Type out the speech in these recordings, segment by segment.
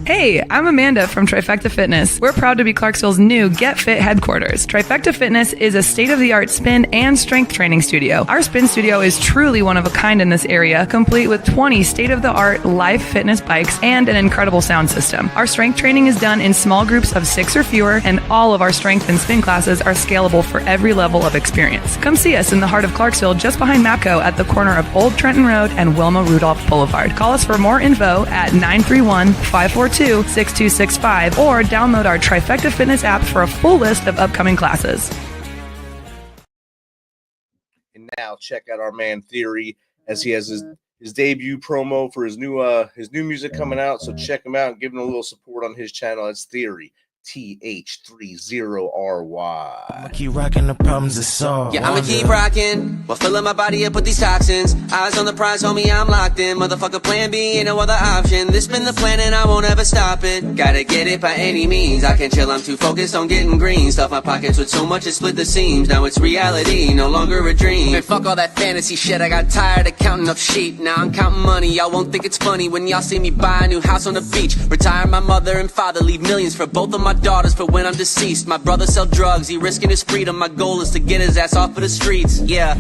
Hey, I'm Amanda from Trifecta Fitness. We're proud to be Clarksville's new Get Fit headquarters. Trifecta Fitness is a state-of-the-art spin and strength training studio. Our spin studio is truly one of a kind in this area, complete with 20 state-of-the-art live fitness bikes and an incredible sound system. Our strength training is done in small groups of 6 or fewer, and all of our strength and spin classes are scalable for every level of experience. Come see us in the heart of Clarksville, just behind MAPCO at the corner of Old Trenton Road and Wilma Rudolph Boulevard. Call us for more info at 931-542-6265 or download our Trifecta Fitness app for a full list of upcoming classes. And now check out our man Theory as he has his debut promo for his new music coming out. So check him out and give him a little support on his channel. It's Theory. TH30RY. I'ma keep rocking, the problems are solved. Yeah, I'ma keep rocking while filling my body up with these toxins. Eyes on the prize, homie, I'm locked in. Motherfucker, plan B, ain't no other option. This been the plan and I won't ever stop it. Gotta get it by any means. I can't chill, I'm too focused on getting green. Stuff my pockets with so much it split the seams. Now it's reality, no longer a dream. And fuck all that fantasy shit, I got tired of counting up sheep. Now I'm counting money, y'all won't think it's funny when y'all see me buy a new house on the beach. Retire my mother and father, leave millions for both of my daughters for when I'm deceased. My brother sell drugs, he risking his freedom. My goal is to get his ass off of the streets. Yeah,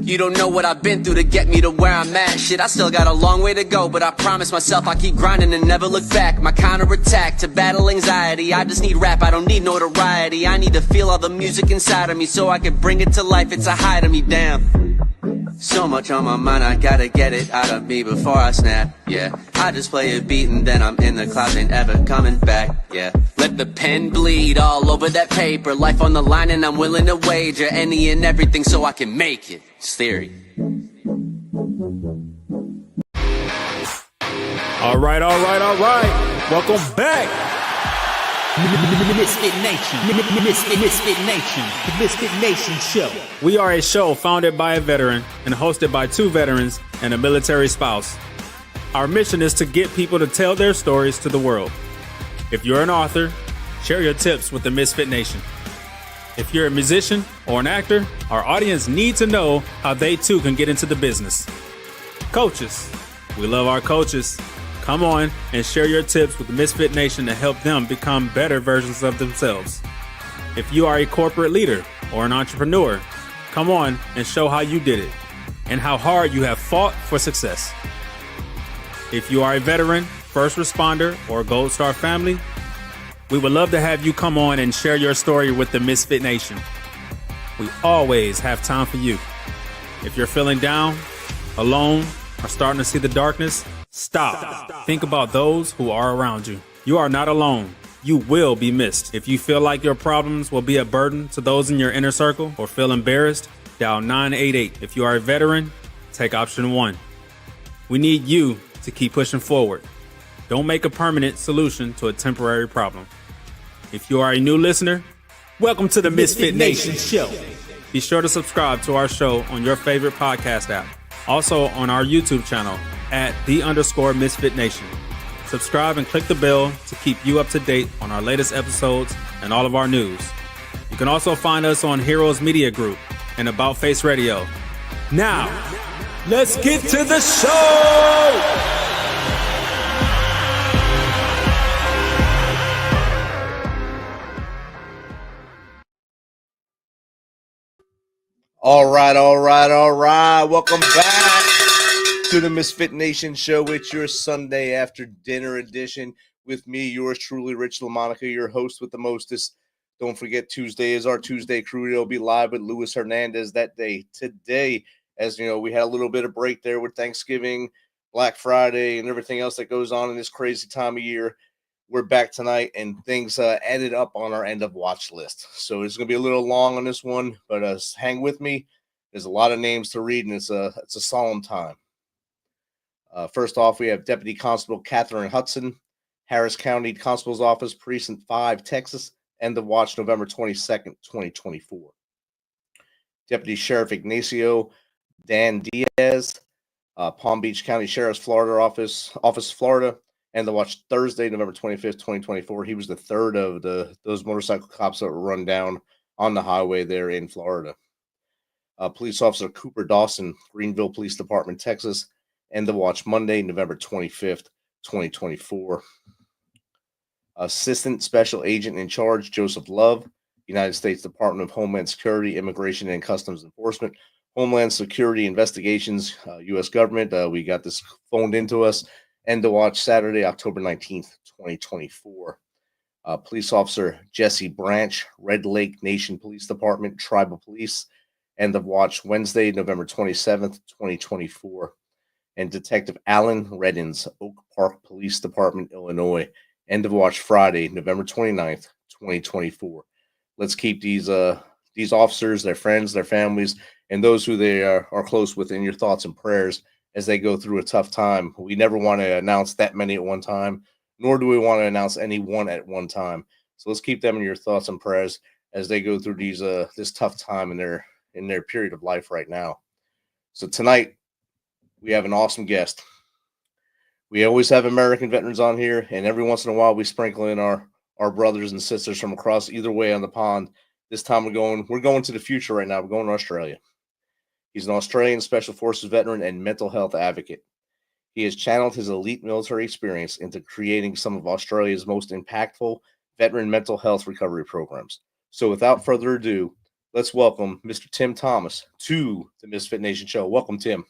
you don't know what I've been through to get me to where I'm at. Shit, I still got a long way to go, but I promise myself I keep grinding and never look back. My counterattack to battle anxiety, I just need rap, I don't need notoriety. I need to feel all the music inside of me so I can bring it to life. It's a high to me, damn. So much on my mind, I gotta get it out of me before I snap, yeah. I just play a beat and then I'm in the clouds, ain't ever coming back, yeah. Let the pen bleed all over that paper. Life on the line and I'm willing to wager any and everything so I can make it. It's Theory. All right. Welcome back. MisFitNation. MisFitNation. The MisFitNation show. We are a show founded by a veteran and hosted by 2 veterans and a military spouse. Our mission is to get people to tell their stories to the world. If you're an author, share your tips with the Misfit Nation. If you're a musician or an actor, our audience needs to know how they too can get into the business. Coaches, we love our coaches. Come on and share your tips with the Misfit Nation to help them become better versions of themselves. If you are a corporate leader or an entrepreneur, come on and show how you did it and how hard you have fought for success. If you are a veteran, first responder, or Gold Star family, we would love to have you come on and share your story with the Misfit Nation. We always have time for you. If you're feeling down, alone, or starting to see the darkness, Stop. Think about those who are around you. You are not alone. You will be missed. If you feel like your problems will be a burden to those in your inner circle or feel embarrassed, dial 988. If you are a veteran, take option 1. We need you to keep pushing forward. Don't make a permanent solution to a temporary problem. If you are a new listener, welcome to the Misfit Nation show. Be sure to subscribe to our show on your favorite podcast app. Also on our YouTube channel at @the_Misfit Nation. Subscribe and click the bell to keep you up to date on our latest episodes and all of our news. You can also find us on Heroes Media Group and About Face Radio. Now, let's get to the show! All right. Welcome back to the Misfit Nation show. It's your Sunday after dinner edition with me, yours truly, Rich LaMonica, your host with the mostest. Don't forget, Tuesday is our Tuesday crew. It'll be live with Luis Hernandez that day. Today, as you know, we had a little bit of break there with Thanksgiving, Black Friday, and everything else that goes on in this crazy time of year. We're back tonight, and things added up on our end of watch list. So it's going to be a little long on this one, but hang with me. There's a lot of names to read, and it's a solemn time. First off, we have Deputy Constable Catherine Hudson, Harris County Constable's Office, Precinct 5, Texas, end of watch November 22nd, 2024. Deputy Sheriff Ignacio Dan Diaz, Palm Beach County Sheriff's Florida Office, Florida, and the watch Thursday, November 25th, 2024. He was the third of those motorcycle cops that were run down on the highway there in Florida. Police Officer Cooper Dawson, Greenville Police Department, Texas, and the watch Monday, November 25th, 2024. Assistant Special Agent in Charge Joseph Love, United States Department of Homeland Security, Immigration and Customs Enforcement, Homeland Security Investigations, U.S. Government. We got this phoned into us. And to watch Saturday, October 19th, 2024. Police Officer Jesse Branch, Red Lake Nation Police Department, Tribal Police. And the watch Wednesday, November 27th, 2024. And Detective Alan Reddins, Oak Park Police Department, Illinois. End of watch Friday, November 29th, 2024. Let's keep these officers, their friends, their families, and those who they are close with in your thoughts and prayers as they go through a tough time. We never want to announce that many at one time, nor do we want to announce any one at one time. So let's keep them in your thoughts and prayers as they go through this tough time in their period of life right now. So tonight we have an awesome guest. We always have American veterans on here, and every once in a while we sprinkle in our brothers and sisters from across either way on the pond. This time we're going to the future right now. We're going to Australia. He's an Australian Special Forces veteran and mental health advocate. He has channeled his elite military experience into creating some of Australia's most impactful veteran mental health recovery programs. So without further ado, let's welcome Mr. Tim Thomas to the Misfit Nation show. Welcome, Tim.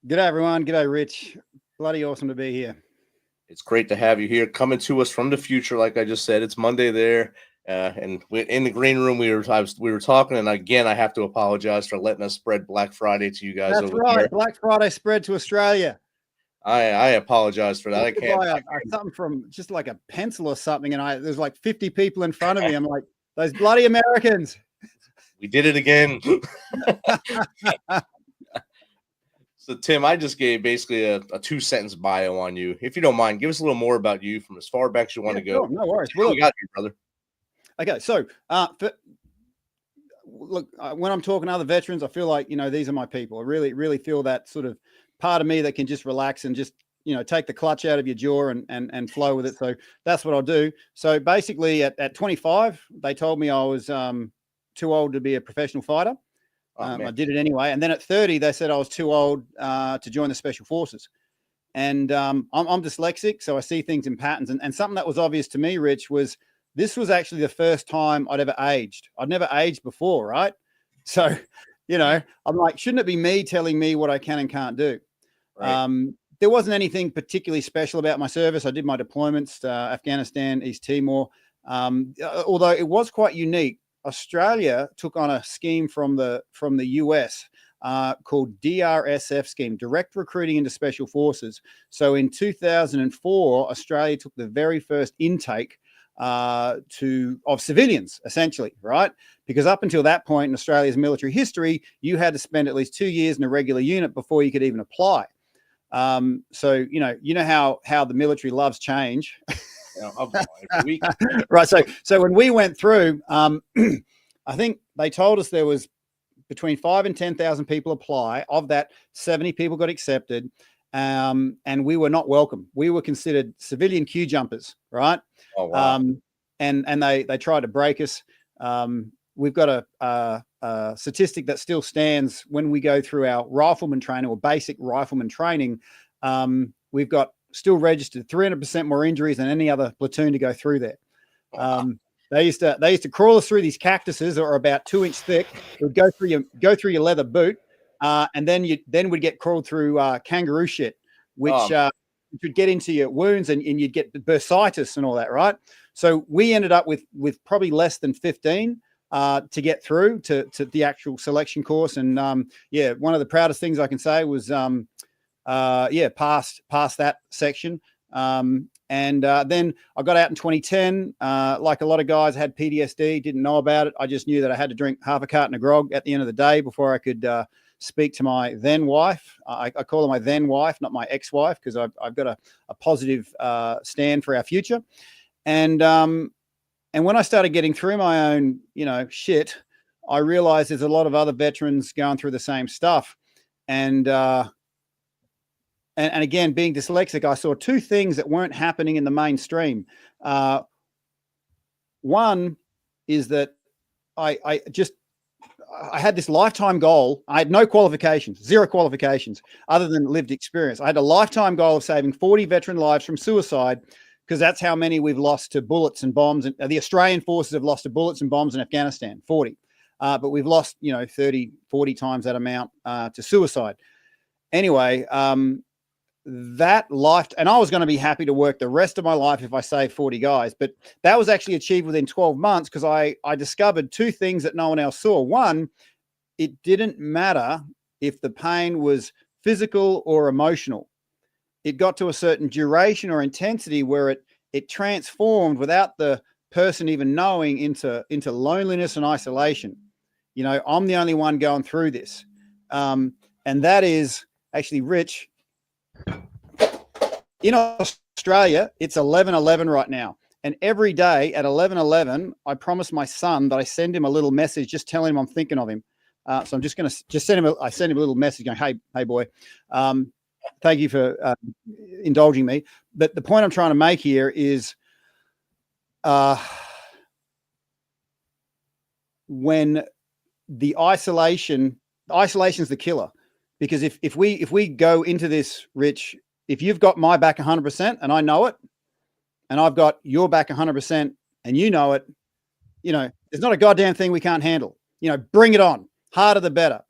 G'day, everyone. G'day, Rich. Bloody awesome to be here. It's great to have you here, coming to us from the future. Like I just said, it's Monday there. And in the green room, we were talking, and again, I have to apologize for letting us spread Black Friday to you guys. That's over right. there. Black Friday spread to Australia. I apologize for that. I can't. Something from just like a pencil or something, and there's like 50 people in front of me. I'm like, those bloody Americans. We did it again. So, Tim, I just gave basically a 2-sentence bio on you. If you don't mind, give us a little more about you from as far back as you want to go. Sure, no worries. What we got here, brother? Okay, so when I'm talking to other veterans, I feel like, these are my people. I really feel that sort of part of me that can just relax and just, take the clutch out of your jaw and flow with it. So that's what I'll do. So basically at 25, they told me I was too old to be a professional fighter. I did it anyway. And then at 30, they said I was too old to join the Special Forces. And I'm dyslexic, so I see things in patterns. And something that was obvious to me, Rich, was this was actually the first time I'd ever aged. I'd never aged before, right? So, I'm like, shouldn't it be me telling me what I can and can't do? Right. There wasn't anything particularly special about my service. I did my deployments, Afghanistan, East Timor. Although it was quite unique. Australia took on a scheme from the US called DRSF scheme, Direct Recruiting into Special Forces. So in 2004, Australia took the very first intake of civilians, essentially, right? Because up until that point in Australia's military history, you had to spend at least 2 years in a regular unit before you could even apply. So how the military loves change. Right. So when we went through, I think they told us there was between 5,000 and 10,000 people apply. Of that, 70 people got accepted. And we were not welcome. We were considered civilian queue jumpers, right? Oh, wow. And they tried to break us. We've got a statistic that still stands when we go through our rifleman training or basic rifleman training. We've got still registered 300% more injuries than any other platoon to go through there. They used to crawl us through these cactuses that were about 2 inch thick. It would go through your leather boot. And then we'd get crawled through kangaroo shit, which would get into your wounds and you'd get bursitis and all that, right? So we ended up with probably less than 15 to get through to the actual selection course. And one of the proudest things I can say was past that section. And then I got out in 2010. Like a lot of guys, I had PTSD, didn't know about it. I just knew that I had to drink half a carton of grog at the end of the day before I could speak to my then wife. I call her my then wife, not my ex-wife, because I've got a positive stand for our future. And when I started getting through my own, shit, I realized there's a lot of other veterans going through the same stuff. And again, being dyslexic, I saw two things that weren't happening in the mainstream. One is that I had this lifetime goal. I had no qualifications, zero qualifications other than lived experience. I had a lifetime goal of saving 40 veteran lives from suicide, because that's how many we've lost to bullets and bombs. And the Australian forces have lost to bullets and bombs in Afghanistan, 40. But we've lost, 30, 40 times that amount to suicide. Anyway, that life, and I was going to be happy to work the rest of my life if I saved 40 guys, but that was actually achieved within 12 months because I discovered two things that no one else saw. One, it didn't matter if the pain was physical or emotional. It got to a certain duration or intensity where it transformed without the person even knowing into loneliness and isolation. I'm the only one going through this. And that is actually, Rich, in Australia, it's 11:11 right now. And every day at 11:11, I promise my son that I send him a little message just telling him I'm thinking of him. So I'm just going to send him a little message going, hey boy, thank you for indulging me. But the point I'm trying to make here is when the isolation's the killer. Because if we go into this, Rich, if you've got my back 100% and I know it, and I've got your back 100% and you know it, there's not a goddamn thing we can't handle. Bring it on. Harder the better.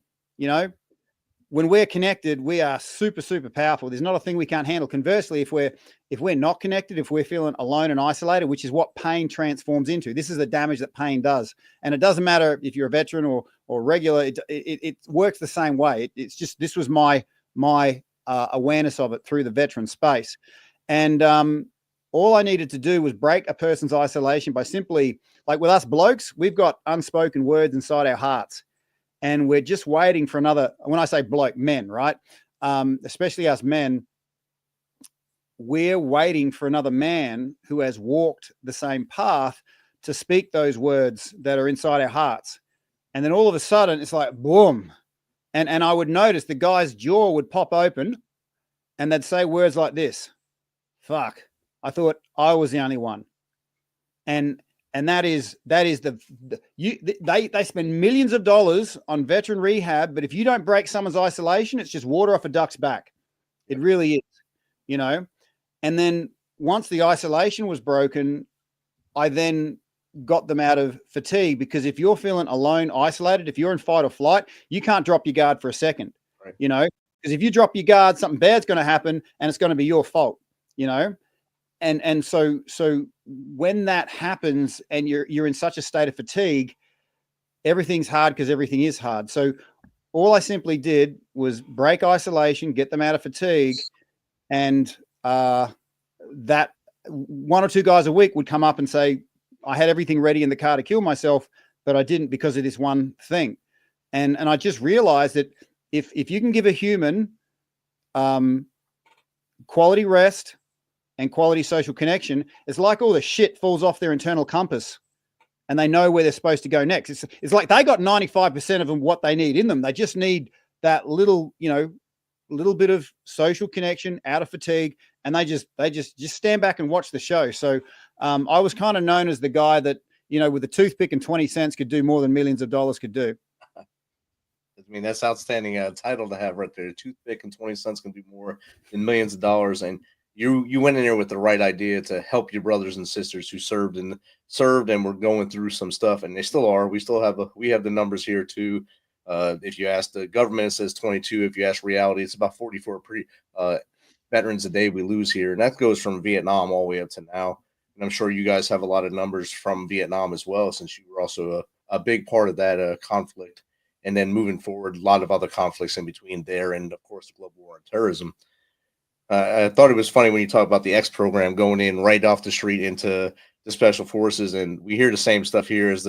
When we're connected, we are super, super powerful. There's not a thing we can't handle. Conversely, if we're not connected, if we're feeling alone and isolated, which is what pain transforms into, this is the damage that pain does. And it doesn't matter if you're a veteran or regular, it works the same way. It's just, this was my awareness of it through the veteran space. And all I needed to do was break a person's isolation by simply, like with us blokes, we've got unspoken words inside our hearts. And we're just waiting for another, when I say bloke, men, right? Especially us men, we're waiting for another man who has walked the same path to speak those words that are inside our hearts. And then all of a sudden it's like, boom. And I would notice the guy's jaw would pop open and they'd say words like this: fuck, I thought I was the only one. And that is they spend millions of dollars on veteran rehab, but if you don't break someone's isolation, it's just water off a duck's back. It really is, And then once the isolation was broken, I then got them out of fatigue, because if you're feeling alone, isolated, if you're in fight or flight, you can't drop your guard for a second, right? Because if you drop your guard, something bad's going to happen and it's going to be your fault, And so when that happens and you're in such a state of fatigue, everything's hard because everything is hard. So all I simply did was break isolation, get them out of fatigue, and that one or two guys a week would come up and say, I had everything ready in the car to kill myself, but I didn't because of this one thing. And I just realized that if you can give a human quality rest and quality social connection, it's like all the shit falls off their internal compass and they know where they're supposed to go next. It's like they got 95% of them what they need in them. They just need that little bit of social connection, out of fatigue, and they just stand back and watch the show. So I was kind of known as the guy that, with a toothpick and 20 cents could do more than millions of dollars could do. I mean, that's outstanding title to have right there. A toothpick and 20 cents can do more than millions of dollars. And you went in there with the right idea to help your brothers and sisters who served and were going through some stuff, and they still are. We have the numbers here too. If you ask the government, it says 22. If you ask reality, it's about 44 veterans a day we lose here, and that goes from Vietnam all the way up to now. And I'm sure you guys have a lot of numbers from Vietnam as well, since you were also a big part of that conflict. And then moving forward, a lot of other conflicts in between there, and of course the global war on terrorism. I thought it was funny when you talk about the X program going in right off the street into the special forces, and we hear the same stuff here as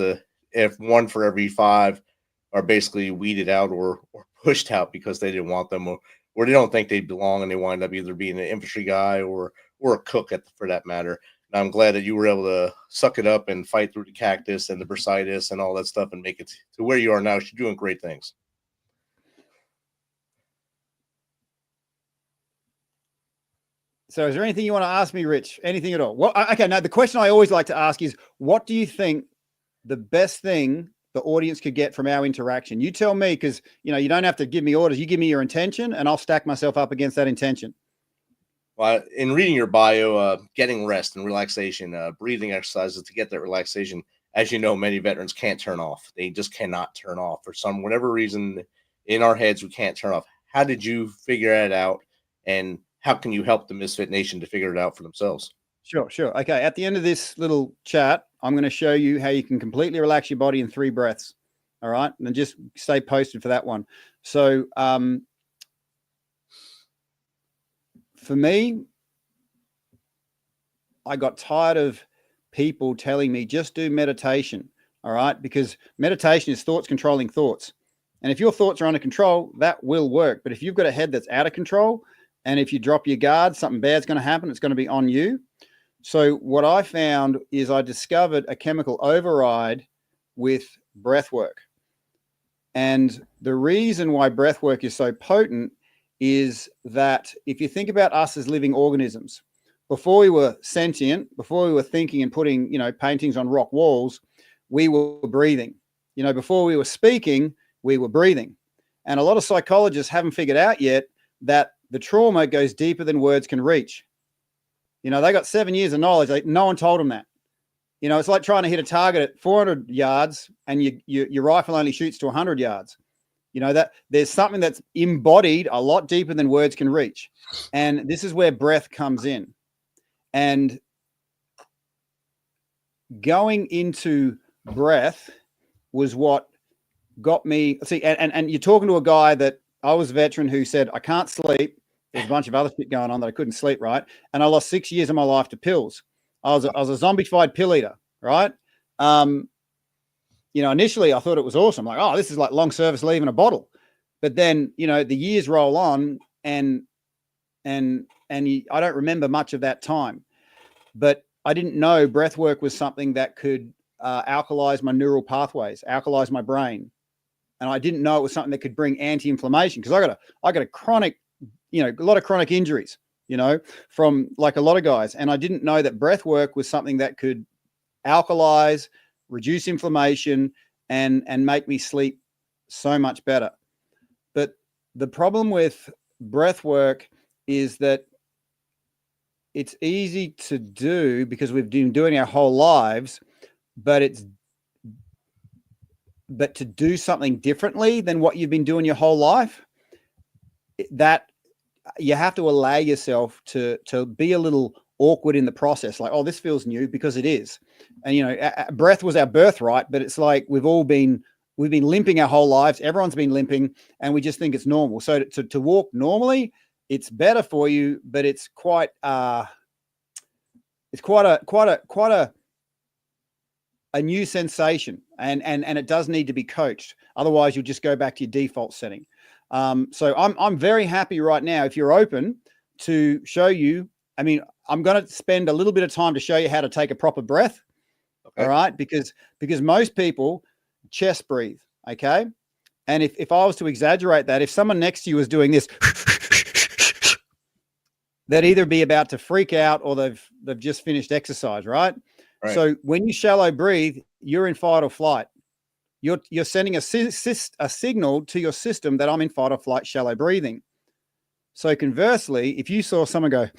if 1 for every 5 are basically weeded out or pushed out because they didn't want them or they don't think they belong, and they wind up either being an infantry guy or a cook for that matter. And I'm glad that you were able to suck it up and fight through the cactus and the bursitis and all that stuff and make it to where you are now. You're doing great things. So is there anything you want to ask me, Rich? Anything at all? Well, okay. Now, the question I always like to ask is, what do you think the best thing the audience could get from our interaction? You tell me, because, you know, you don't have to give me orders. You give me your intention and I'll stack myself up against that intention. Well, in reading your bio, getting rest and relaxation, breathing exercises to get that relaxation, as you know, many veterans can't turn off. They just cannot turn off for whatever reason in our heads. We can't turn off. How did you figure that out? And how can you help the Misfit Nation to figure it out for themselves? Sure. Okay. At the end of this little chat, I'm going to show you how you can completely relax your body in 3 breaths. All right. And then just stay posted for that one. So, for me, I got tired of people telling me just do meditation. All right. Because meditation is thoughts controlling thoughts. And if your thoughts are under control, that will work. But if you've got a head that's out of control, and if you drop your guard, something bad's going to happen. It's going to be on you. So what I found is I discovered a chemical override with breathwork. And the reason why breathwork is so potent is that if you think about us as living organisms, before we were sentient, before we were thinking and putting, you know, paintings on rock walls, we were breathing. You know, before we were speaking, we were breathing. And a lot of psychologists haven't figured out yet that the trauma goes deeper than words can reach. You know, they got 7 years of knowledge. No one told them that. You know, it's like trying to hit a target at 400 yards and your rifle only shoots to 100 yards. You know, that there's something that's embodied a lot deeper than words can reach. And this is where breath comes in. And going into breath was what got me, see, and you're talking to a guy that I was a veteran who said, I can't sleep. There's a bunch of other shit going on that I couldn't sleep, right? And I lost 6 years of my life to pills. I was a zombified pill eater, right? You know, initially I thought it was awesome. Like, oh, this is like long service leave in a bottle. But then, you know, the years roll on and I don't remember much of that time. But I didn't know breath work was something that could alkalize my neural pathways, alkalize my brain. And I didn't know it was something that could bring anti-inflammation, because I got a chronic, you know, a lot of chronic injuries, you know, from like a lot of guys. And I didn't know that breath work was something that could alkalize, reduce inflammation, and make me sleep so much better. But the problem with breath work is that it's easy to do because we've been doing our whole lives, but to do something differently than what you've been doing your whole life, that you have to allow yourself to be a little awkward in the process. Like, oh, this feels new, because it is. And, you know, breath was our birthright, but it's like we've been limping our whole lives. Everyone's been limping, and we just think it's normal. So to walk normally, it's better for you, but it's quite a new sensation, and it does need to be coached. Otherwise, you'll just go back to your default setting. So I'm very happy right now, if you're open, to show you. I mean, I'm going to spend a little bit of time to show you how to take a proper breath. Okay. All right. Because most people chest breathe. Okay. And if I was to exaggerate that, if someone next to you was doing this, they'd either be about to freak out or they've just finished exercise. Right. So when you shallow breathe, you're in fight or flight. You're sending a signal to your system that I'm in fight or flight, shallow breathing. So conversely, if you saw someone go,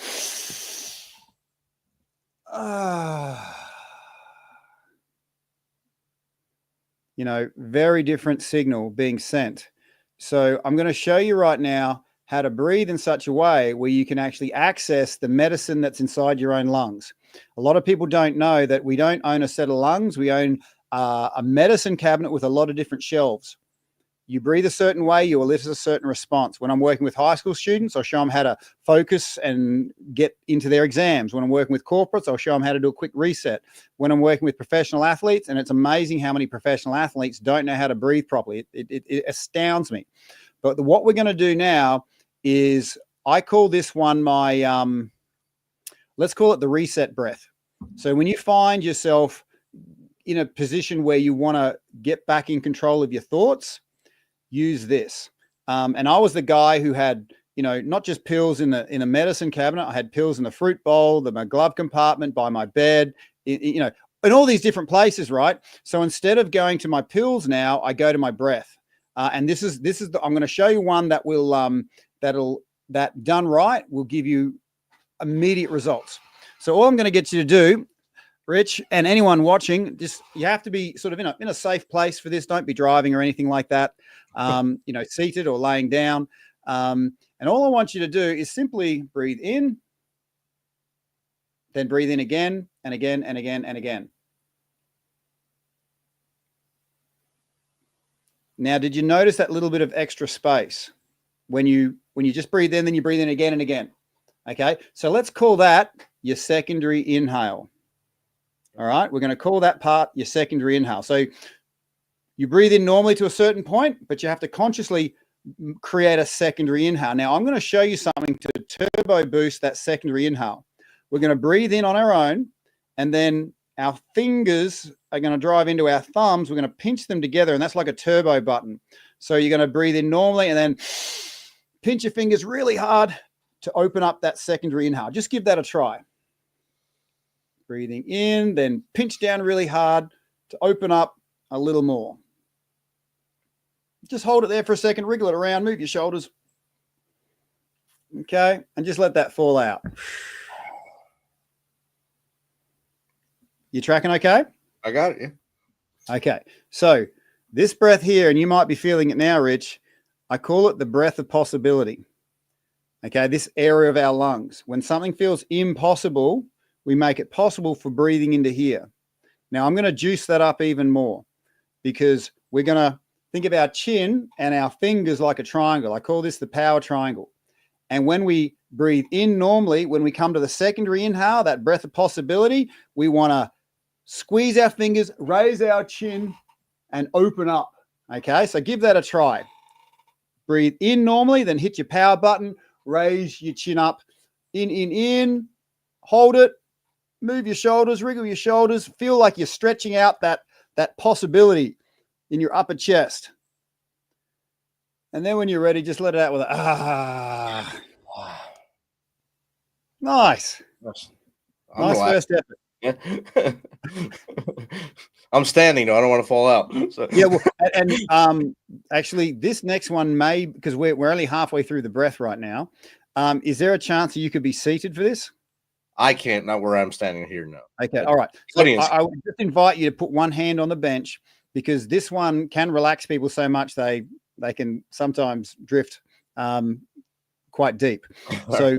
you know, very different signal being sent. So I'm going to show you right now how to breathe in such a way where you can actually access the medicine that's inside your own lungs. A lot of people don't know that we don't own a set of lungs. We own a medicine cabinet with a lot of different shelves. You breathe a certain way, you elicit a certain response. When I'm working with high school students, I'll show them how to focus and get into their exams. When I'm working with corporates, I'll show them how to do a quick reset. When I'm working with professional athletes, and it's amazing how many professional athletes don't know how to breathe properly. It astounds me. But what we're going to do now is, I call this one my, let's call it the reset breath. So when you find yourself in a position where you want to get back in control of your thoughts, use this. And I was the guy who had, not just pills in a medicine cabinet. I had pills in the fruit bowl, my glove compartment, by my bed, in all these different places, right? So instead of going to my pills now, I go to my breath. And this is I'm going to show you one that will that done right will give you immediate results. So all I'm going to get you to do, Rich, and anyone watching, just you have to be sort of in a safe place for this. Don't be driving or anything like that. Seated or laying down. And all I want you to do is simply breathe in, then breathe in again and again and again and again. Now, did you notice that little bit of extra space when you just breathe in, then you breathe in again and again? Okay, so let's call that your secondary inhale. All right, we're going to call that part your secondary inhale. So you breathe in normally to a certain point, but you have to consciously create a secondary inhale. Now, I'm going to show you something to turbo boost that secondary inhale. We're going to breathe in on our own, and then our fingers are going to drive into our thumbs. We're going to pinch them together, and that's like a turbo button. So you're going to breathe in normally and then pinch your fingers really hard to open up that secondary inhale. Just give that a try. Breathing in, then pinch down really hard to open up a little more. Just hold it there for a second, wriggle it around, move your shoulders. Okay, and just let that fall out. You tracking okay? I got it, yeah. Okay, so this breath here, and you might be feeling it now, Rich, I call it the breath of possibility. Okay, this area of our lungs. When something feels impossible, we make it possible for breathing into here. Now, I'm going to juice that up even more because we're going to think of our chin and our fingers like a triangle. I call this the power triangle. And when we breathe in normally, when we come to the secondary inhale, that breath of possibility, we want to squeeze our fingers, raise our chin, and open up. Okay, so give that a try. Breathe in normally, then hit your power button, raise your chin up, in, hold it, move your shoulders, wriggle your shoulders, feel like you're stretching out that possibility in your upper chest. And then when you're ready, just let it out with a ah. Nice. Nice first effort. I'm standing though. I don't want to fall out. So. Yeah, well, and actually, this next one may, because we're only halfway through the breath right now. Is there a chance that you could be seated for this? I can't. Not where I'm standing here. No. Okay. All right. So I would just invite you to put one hand on the bench because this one can relax people so much they can sometimes drift quite deep. So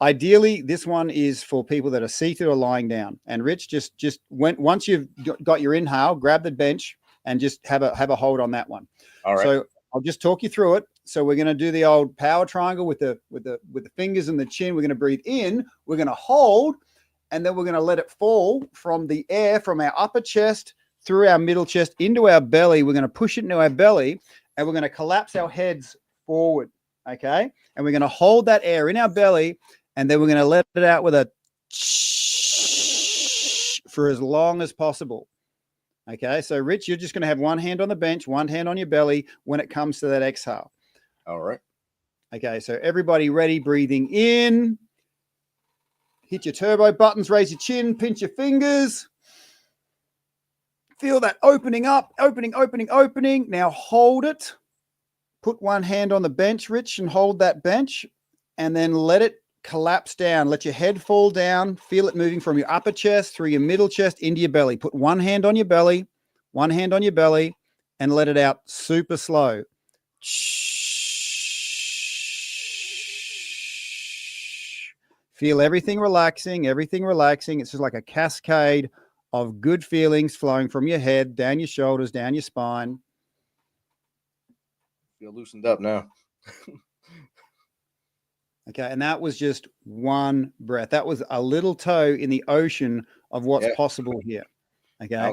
ideally, this one is for people that are seated or lying down. And Rich, just once you've got your inhale, grab the bench and just have a hold on that one. All right. So I'll just talk you through it. So we're going to do the old power triangle with the fingers and the chin. We're going to breathe in. We're going to hold, and then we're going to let it fall from the air from our upper chest through our middle chest into our belly. We're going to push it into our belly, and we're going to collapse our heads forward. Okay, and we're going to hold that air in our belly, and then we're going to let it out with a for as long as possible. Okay, so Rich, you're just going to have one hand on the bench, one hand on your belly when it comes to that exhale. All right. Okay, so everybody ready, breathing in. Hit your turbo buttons, raise your chin, pinch your fingers. Feel that opening up, opening. Now hold it. Put one hand on the bench, Rich, and hold that bench, and then let it collapse down. Let your head fall down. Feel it moving from your upper chest through your middle chest into your belly. Put one hand on your belly, and let it out super slow. Feel everything relaxing. It's just like a cascade of good feelings flowing from your head, down your shoulders, down your spine. Feel loosened up now. Okay, and that was just one breath. That was a little toe in the ocean of what's possible here. Okay.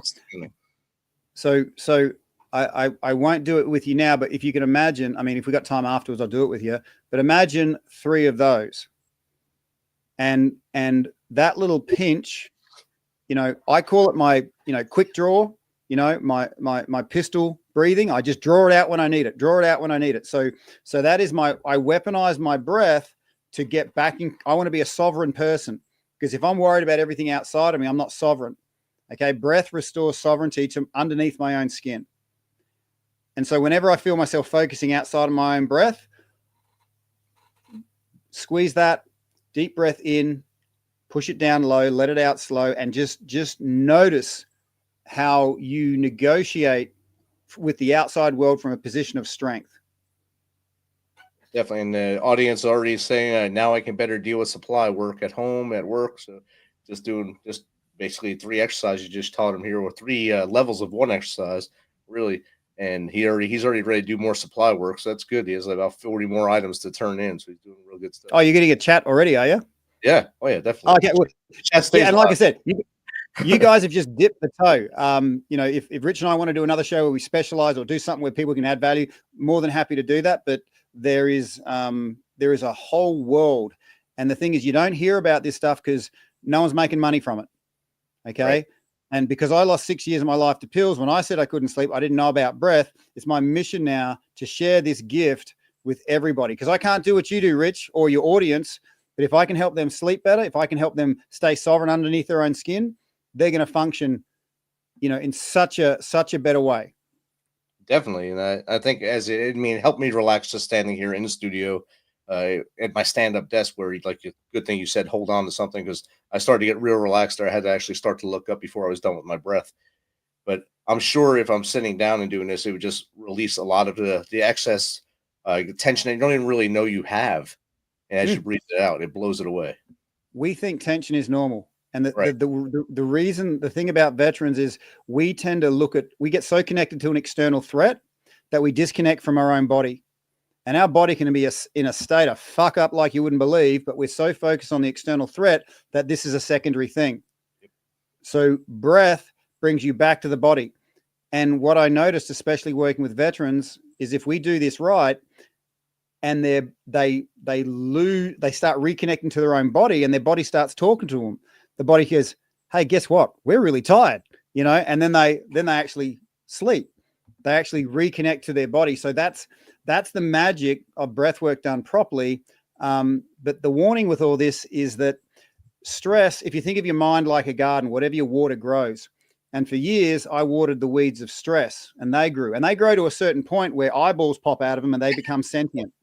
So I won't do it with you now, but if you can imagine, I mean, if we got time afterwards, I'll do it with you. But imagine 3 of those. And that little pinch I call it my, quick draw, my pistol breathing. I just draw it out when I need it. So that is I weaponize my breath to get back in. I want to be a sovereign person, because if I'm worried about everything outside of me, I'm not sovereign. Okay. Breath restores sovereignty to underneath my own skin. And so whenever I feel myself focusing outside of my own breath, squeeze that deep breath in, push it down low, let it out slow, and just notice how you negotiate with the outside world from a position of strength. Definitely. And the audience already saying, now I can better deal with supply work at home, at work. So just basically 3 exercises you just taught him here, or 3 levels of 1 exercise, really. And he's already ready to do more supply work. So that's good. He has about 40 more items to turn in. So he's doing real good stuff. Oh, you're getting a chat already, are you? Yeah. Oh yeah, definitely. Okay. Well, yeah, and like I said, you guys have just dipped the toe. If Rich and I want to do another show where we specialize or do something where people can add value, more than happy to do that. But there is a whole world. And the thing is, you don't hear about this stuff because no one's making money from it. Okay. Right. And because I lost 6 years of my life to pills, when I said I couldn't sleep, I didn't know about breath. It's my mission now to share this gift with everybody, because I can't do what you do, Rich, or your audience. But if I can help them sleep better, if I can help them stay sovereign underneath their own skin, they're going to function, in such a better way. Definitely. And I think it helped me relax just standing here in the studio at my stand-up desk, where good thing you said, hold on to something, because I started to get real relaxed there. I had to actually start to look up before I was done with my breath. But I'm sure if I'm sitting down and doing this, it would just release a lot of the excess tension that you don't even really know you have. And as you breathe it out, it blows it away. We think tension is normal. And right. the thing about veterans is we tend to we get so connected to an external threat that we disconnect from our own body. And our body can be in a state of fuck up like you wouldn't believe, but we're so focused on the external threat that this is a secondary thing. So breath brings you back to the body. And what I noticed, especially working with veterans, is if we do this right, and they start reconnecting to their own body, and their body starts talking to them, the body goes, hey, guess what? We're really tired, and then they actually sleep. They actually reconnect to their body. So that's the magic of breath work done properly. But the warning with all this is that stress, if you think of your mind like a garden, whatever you water grows. And for years, I watered the weeds of stress, and they grew. And they grow to a certain point where eyeballs pop out of them and they become sentient.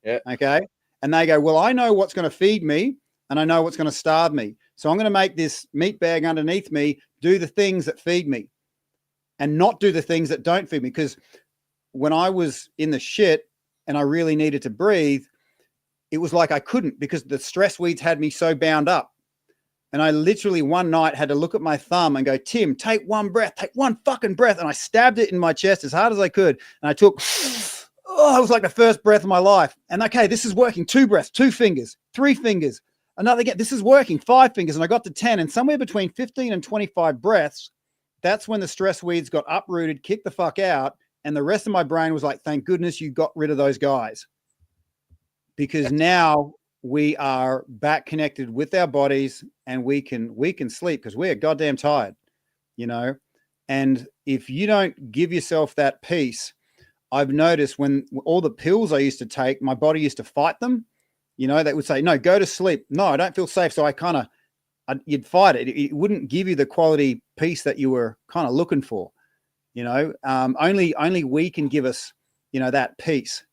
Yeah. Okay. And they go, well, I know what's going to feed me, and I know what's going to starve me. So I'm going to make this meat bag underneath me do the things that feed me and not do the things that don't feed me. Because when I was in the shit and I really needed to breathe, it was like I couldn't, because the stress weeds had me so bound up. And I literally one night had to look at my thumb and go, Tim, take one fucking breath. And I stabbed it in my chest as hard as I could. And I took, it was like the first breath of my life. And okay, this is working. 2 breaths, 2 fingers, 3 fingers, another again. This is working, 5 fingers. And I got to 10, and somewhere between 15 and 25 breaths, that's when the stress weeds got uprooted, kicked the fuck out. And the rest of my brain was like, thank goodness you got rid of those guys. Because now we are back connected with our bodies, and we can sleep because we're goddamn tired, And if you don't give yourself that peace, I've noticed when all the pills I used to take, my body used to fight them. They would say, no, go to sleep. No, I don't feel safe. So you'd fight it. It wouldn't give you the quality peace that you were kind of looking for. Only we can give us, that peace.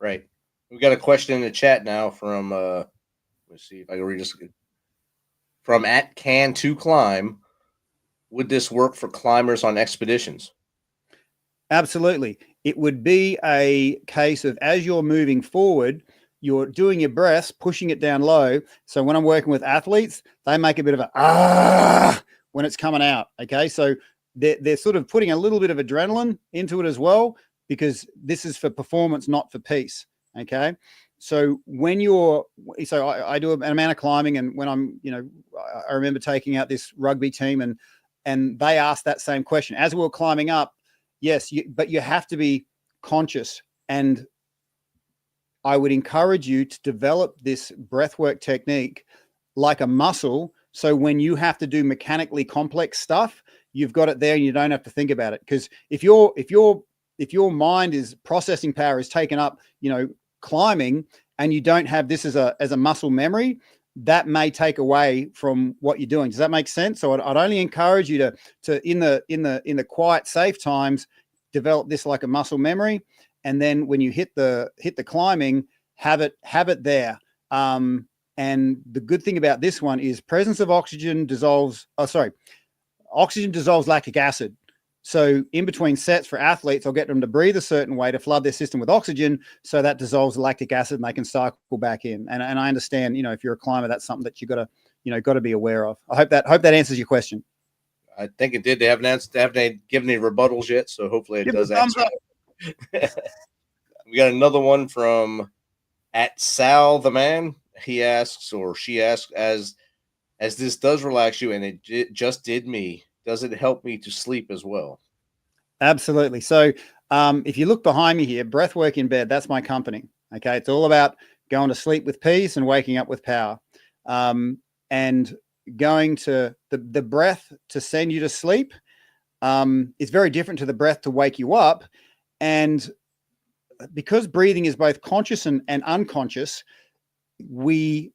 Right. We got a question in the chat now from, let's see if I can read this. From @can2climb. Would this work for climbers on expeditions? Absolutely. It would be a case of, as you're moving forward, you're doing your breaths, pushing it down low. So when I'm working with athletes, they make a bit of a when it's coming out. Okay. So they're sort of putting a little bit of adrenaline into it as well, because this is for performance, not for peace. Okay. So I do an amount of climbing, and when I'm, I remember taking out this rugby team, and they asked that same question as we were climbing up. Yes, but you have to be conscious. And I would encourage you to develop this breathwork technique like a muscle, So when you have to do mechanically complex stuff, you've got it there and you don't have to think about it. Because if your mind is processing power is taken up, climbing, and you don't have this as a muscle memory, that may take away from what you're doing. Does that make sense? So I'd only encourage you to in the quiet, safe times, develop this like a muscle memory, and then when you hit the climbing, have it there. And the good thing about this one is presence of oxygen dissolves lactic acid. So in between sets for athletes, I'll get them to breathe a certain way to flood their system with oxygen, so that dissolves the lactic acid and they can cycle back in. And I understand, if you're a climber, that's something that you got to be aware of. I hope that answers your question. I think it did. They haven't given any rebuttals yet, so hopefully it does answer. We got another one from @Sal the Man. He asks, or she asks, as this does relax you, and it just did me, does it help me to sleep as well? Absolutely. So if you look behind me here, Breathwork in Bed, that's my company. Okay. It's all about going to sleep with peace and waking up with power. And going to the breath to send you to sleep is very different to the breath to wake you up. And because breathing is both conscious and unconscious, we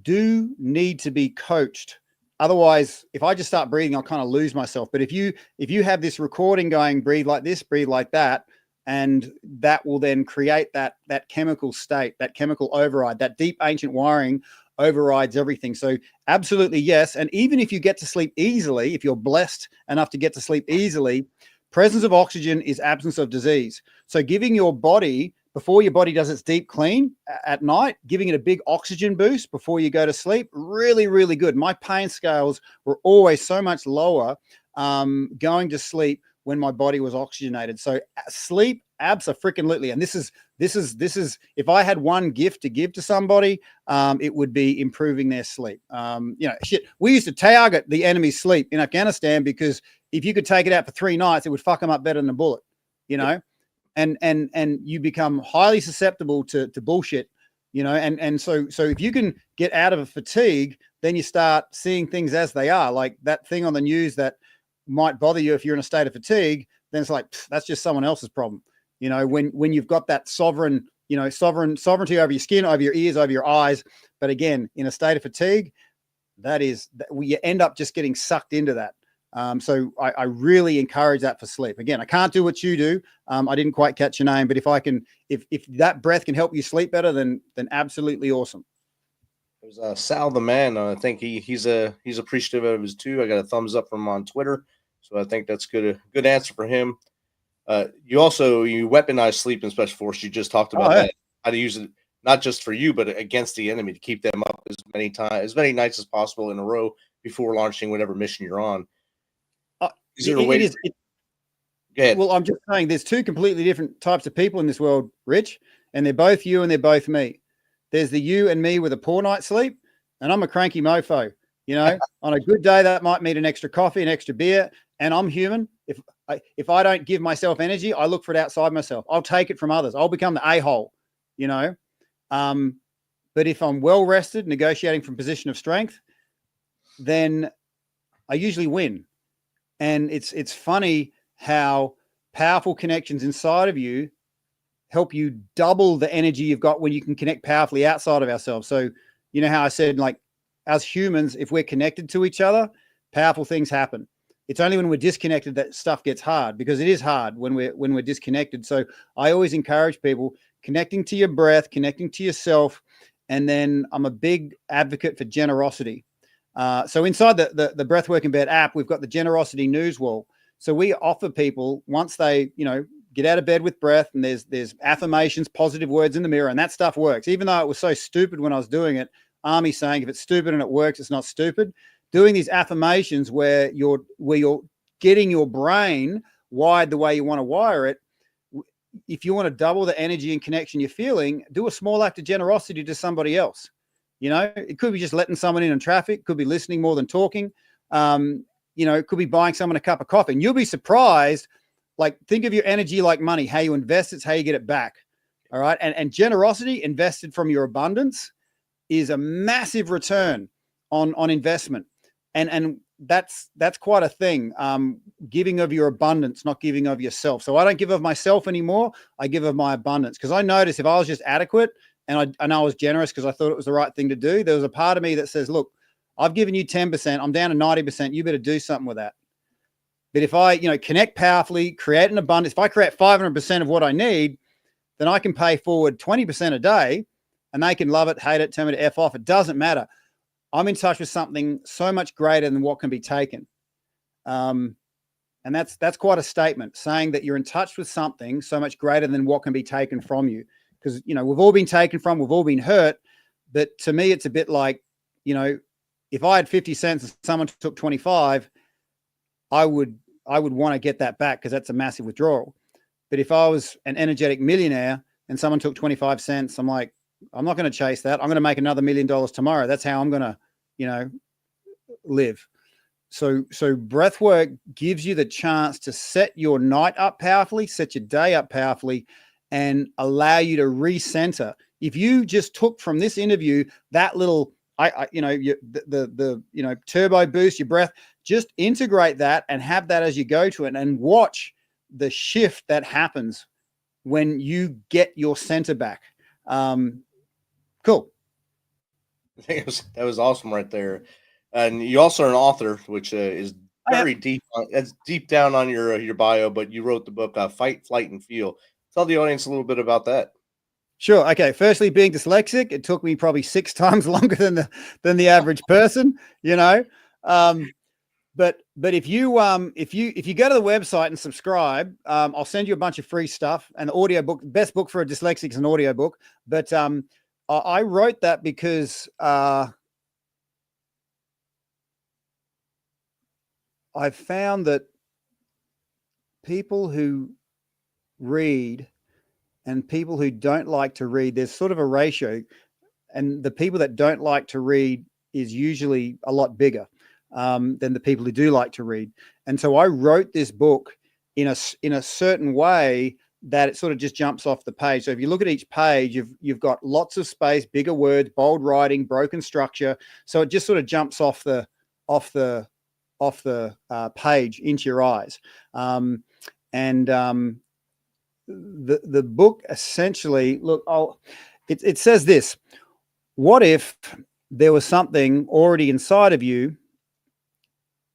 do need to be coached. Otherwise, if I just start breathing, I'll kind of lose myself. But if you have this recording going, breathe like this, breathe like that, and that will then create that chemical state, that chemical override, that deep ancient wiring overrides everything. So absolutely yes. And even if you get to sleep easily, if you're blessed enough to get to sleep easily, presence of oxygen is absence of disease. So giving your body, before your body does its deep clean at night, giving it a big oxygen boost before you go to sleep, really, really good. My pain scales were always so much lower going to sleep when my body was oxygenated. So sleep, abso-freaking-lutely. And this is, if I had one gift to give to somebody, it would be improving their sleep. We used to target the enemy's sleep in Afghanistan because if you could take it out for 3 nights, it would fuck them up better than a bullet, and you become highly susceptible to bullshit, and so if you can get out of a fatigue, then you start seeing things as they are. Like that thing on the news that might bother you if you're in a state of fatigue, then it's like, that's just someone else's problem. When you've got that sovereignty over your skin, over your ears, over your eyes. But again, in a state of fatigue, you end up just getting sucked into that. So I really encourage that for sleep. Again, I can't do what you do. I didn't quite catch your name, but if that breath can help you sleep better, then absolutely awesome. There's Sal the Man. I think he's appreciative of his too. I got a thumbs up from him on Twitter, so I think that's good. A good answer for him. You weaponize sleep in Special Forces. You just talked about that, how to use it not just for you, but against the enemy, to keep them up as many nights as possible in a row before launching whatever mission you're on. Is there a way? Go ahead. Well, I'm just saying there's 2 completely different types of people in this world, Rich, and they're both you and they're both me. There's the you and me with a poor night's sleep, and I'm a cranky mofo. On a good day, that might mean an extra coffee, an extra beer, and I'm human. If I don't give myself energy, I look for it outside myself. I'll take it from others. I'll become the a-hole, But if I'm well rested, negotiating from a position of strength, then I usually win. And it's funny how powerful connections inside of you help you double the energy you've got when you can connect powerfully outside of ourselves. So you know how I said, like, as humans, if we're connected to each other, powerful things happen. It's only when we're disconnected that stuff gets hard, because it is hard when we're disconnected. So I always encourage people connecting to your breath, connecting to yourself. And then I'm a big advocate for generosity. So inside the Breathwork in Bed app, we've got the generosity news wall. So we offer people, once they, get out of bed with breath, and there's affirmations, positive words in the mirror, and that stuff works. Even though it was so stupid when I was doing it, Army saying if it's stupid and it works, it's not stupid. Doing these affirmations where you're getting your brain wired the way you want to wire it. If you want to double the energy and connection you're feeling, do a small act of generosity to somebody else. It could be just letting someone in traffic, could be listening more than talking. It could be buying someone a cup of coffee, and you'll be surprised. Like, think of your energy like money. How you invest, it's how you get it back. All right. And generosity invested from your abundance is a massive return on investment. and that's quite a thing. Giving of your abundance, not giving of yourself. So I don't give of myself anymore. I give of my abundance, because I notice if I was just adequate and I was generous because I thought it was the right thing to do, there was a part of me that says, look, I've given you 10%. I'm down to 90%. You better do something with that. But if I, connect powerfully, create an abundance, if I create 500% of what I need, then I can pay forward 20% a day, and they can love it, hate it, tell me to F off. It doesn't matter. I'm in touch with something so much greater than what can be taken. And that's quite a statement, saying that you're in touch with something so much greater than what can be taken from you. Because, we've all been taken from, we've all been hurt. But to me, it's a bit like, if I had 50 cents and someone took 25, I would want to get that back, because that's a massive withdrawal. But if I was an energetic millionaire and someone took 25 cents, I'm like, I'm not going to chase that. I'm going to make another $1 million tomorrow. That's how I'm going to, live. So breathwork gives you the chance to set your night up powerfully, set your day up powerfully, and allow you to recenter. If you just took from this interview that little, the turbo boost, your breath, just integrate that and have that as you go to it, and watch the shift that happens when you get your center back. Cool. I think that was awesome right there. And you also are an author, which is very deep. It's deep down on your bio, but you wrote the book Fight, Flight, and Feel. Tell the audience a little bit about that. Sure. Okay. Firstly, being dyslexic, it took me probably 6 times longer than the average person, But if you go to the website and subscribe, I'll send you a bunch of free stuff, and the audio book. Best book for a dyslexic is an audio book. But I wrote that because I've found that people who read and people who don't like to read, there's sort of a ratio, and the people that don't like to read is usually a lot bigger than the people who do like to read. And so I wrote this book in a certain way that it sort of just jumps off the page. So if you look at each page, you've got lots of space, bigger words, bold writing, broken structure. So it just sort of jumps off the page into your eyes. The book essentially, look, it says this: what if there was something already inside of you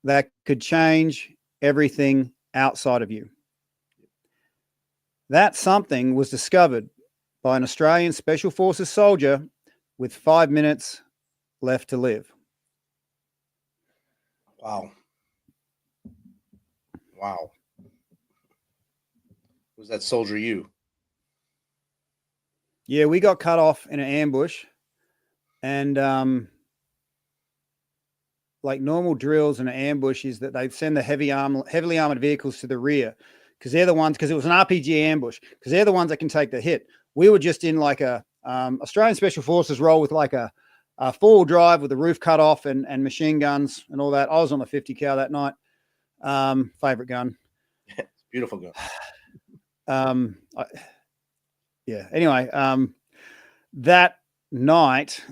that could change everything outside of you? That something was discovered by an Australian Special Forces soldier with 5 minutes left to live. Wow. Was that soldier you? Yeah, we got cut off in an ambush, and like normal drills in an ambush is that they send the heavily armored vehicles to the rear, because they're the ones, because it was an RPG ambush, because they're the ones that can take the hit. We were just in like a Australian Special Forces role with like a four-wheel drive with the roof cut off and machine guns and all that. I was on the 50 cal that night. Favorite gun. Beautiful gun. Anyway, that night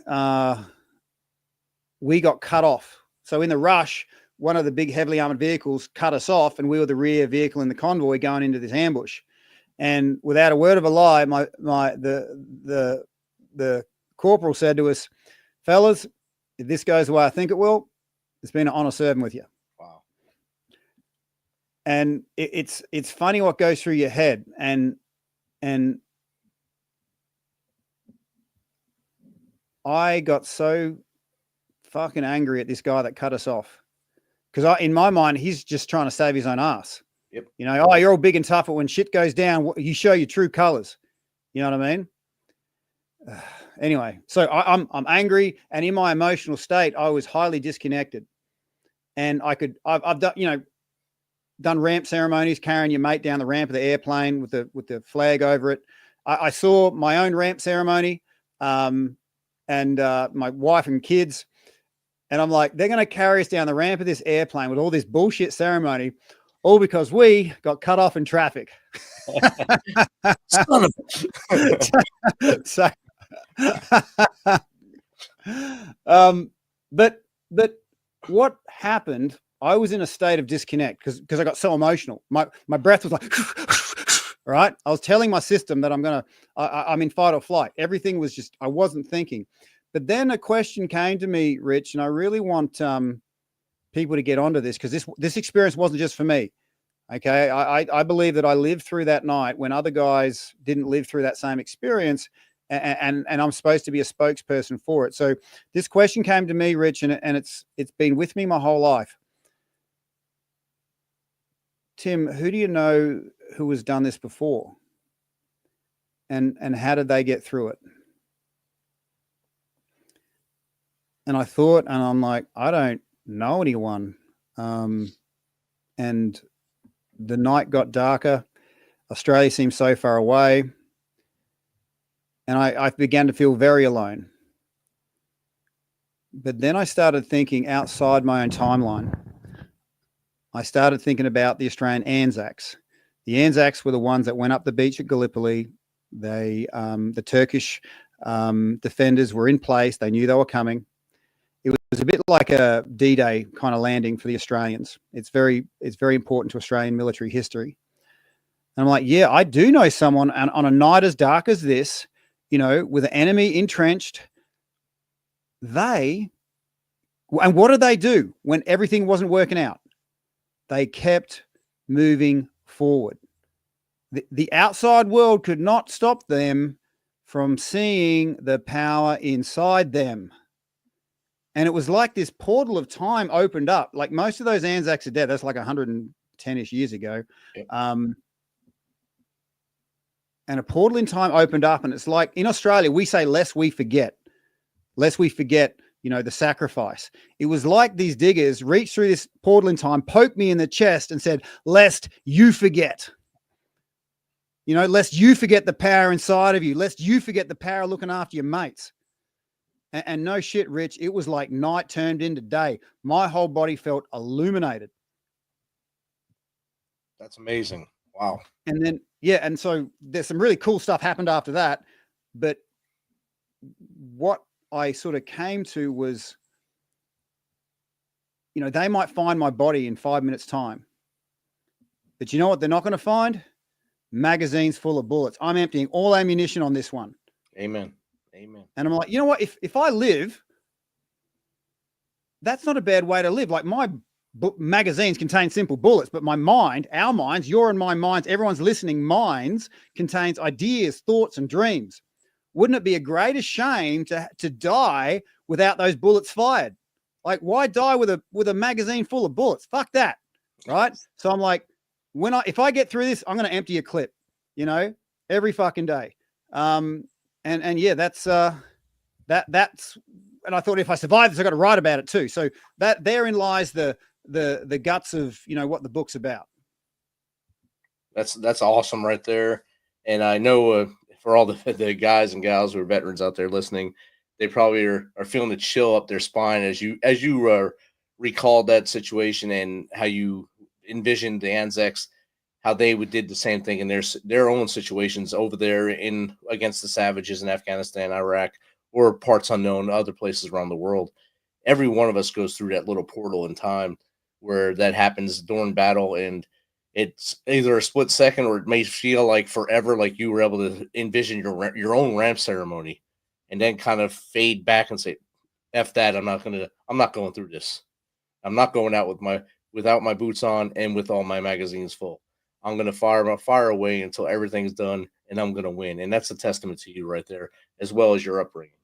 we got cut off. So in the rush, one of the big heavily armored vehicles cut us off, and we were the rear vehicle in the convoy going into this ambush. And without a word of a lie, the corporal said to us, "Fellas, if this goes the way I think it will, it's been an honor serving with you." Wow. And it's funny what goes through your head, and I got so fucking angry at this guy that cut us off, because in my mind, he's just trying to save his own ass. Yep. Oh, you're all big and tough, but when shit goes down, you show your true colors. You know what I mean? Anyway, so I'm angry, and in my emotional state, I was highly disconnected. And I've done, done ramp ceremonies, carrying your mate down the ramp of the airplane with the flag over it. I saw my own ramp ceremony, and my wife and kids, and I'm like, they're going to carry us down the ramp of this airplane with all this bullshit ceremony, all because we got cut off in traffic. Son of So, but what happened, I was in a state of disconnect because I got so emotional. My breath was like, right? I was telling my system that I'm in fight or flight. Everything was just, I wasn't thinking. But then a question came to me, Rich, and I really want people to get onto this because this experience wasn't just for me. Okay. I believe that I lived through that night when other guys didn't live through that same experience. And I'm supposed to be a spokesperson for it. So this question came to me, Rich, and it's been with me my whole life. Tim, who do you know who has done this before? And how did they get through it? And I thought, and I'm like, I don't know anyone. And the night got darker. Australia seemed so far away. And I began to feel very alone. But then I started thinking outside my own timeline. I started thinking about the Australian Anzacs. The Anzacs were the ones that went up the beach at Gallipoli. The Turkish defenders were in place. They knew they were coming. It was a bit like a D-Day kind of landing for the Australians. It's very important to Australian military history. And I'm like, yeah, I do know someone on a night as dark as this, with an enemy entrenched. And what did they do when everything wasn't working out? They kept moving forward. The outside world could not stop them from seeing the power inside them. And it was like this portal of time opened up. Like most of those Anzacs are dead. That's like 110-ish years ago. Yeah. And a portal in time opened up. And it's like in Australia, we say, lest we forget, the sacrifice. It was like these diggers reached through this portal in time, poked me in the chest and said, lest you forget. Lest you forget the power inside of you, lest you forget the power of looking after your mates. And no shit, Rich, it was like night turned into day. My whole body felt illuminated. That's amazing. Wow. And then, and so there's some really cool stuff happened after that. But what I sort of came to was, they might find my body in 5 minutes' time. But you know what they're not going to find? Magazines full of bullets. I'm emptying all ammunition on this one. Amen. Amen. And I'm like, you know what? If I live, that's not a bad way to live. Like my magazines contain simple bullets, but my mind, our minds, your and my minds, everyone's listening minds contains ideas, thoughts, and dreams. Wouldn't it be a greater shame to die without those bullets fired? Like, why die with a magazine full of bullets? Fuck that. Right. So I'm like, if I get through this, I'm going to empty a clip, every fucking day. And yeah, that's, and I thought if I survive this, I got to write about it too. So that therein lies the guts of, what the book's about. That's awesome right there. And I know for all the guys and gals who are veterans out there listening, they probably are feeling the chill up their spine as you recalled that situation and how you envisioned the Anzacs, how they did the same thing in their own situations over there against the savages in Afghanistan, Iraq, or parts unknown, other places around the world. Every one of us goes through that little portal in time where that happens during battle, and it's either a split second or it may feel like forever, like you were able to envision your own ramp ceremony and then kind of fade back and say, F that, I'm not going through this. I'm not going out without my boots on and with all my magazines full. I'm going to fire away until everything's done, and I'm going to win. And that's a testament to you right there, as well as your upbringing.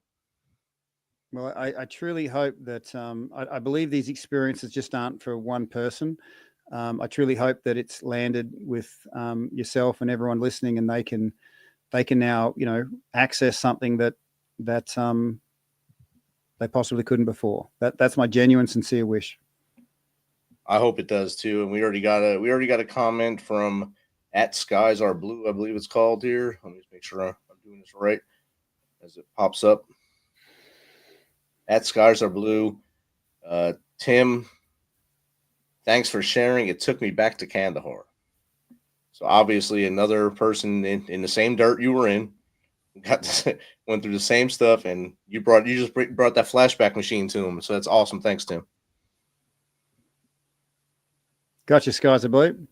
Well, I truly hope that I believe these experiences just aren't for one person. I truly hope that it's landed with yourself and everyone listening, and they can now, access something that they possibly couldn't before. That's my genuine, sincere wish. I hope it does too. And we already got a comment from @SkiesAreBlue, I believe it's called here. Let me just make sure I'm doing this right as it pops up. @SkiesAreBlue. Tim, thanks for sharing. It took me back to Kandahar. So obviously another person in the same dirt you were in went through the same stuff, and you just brought that flashback machine to him. So that's awesome. Thanks, Tim. Gotcha, Skies of Blue.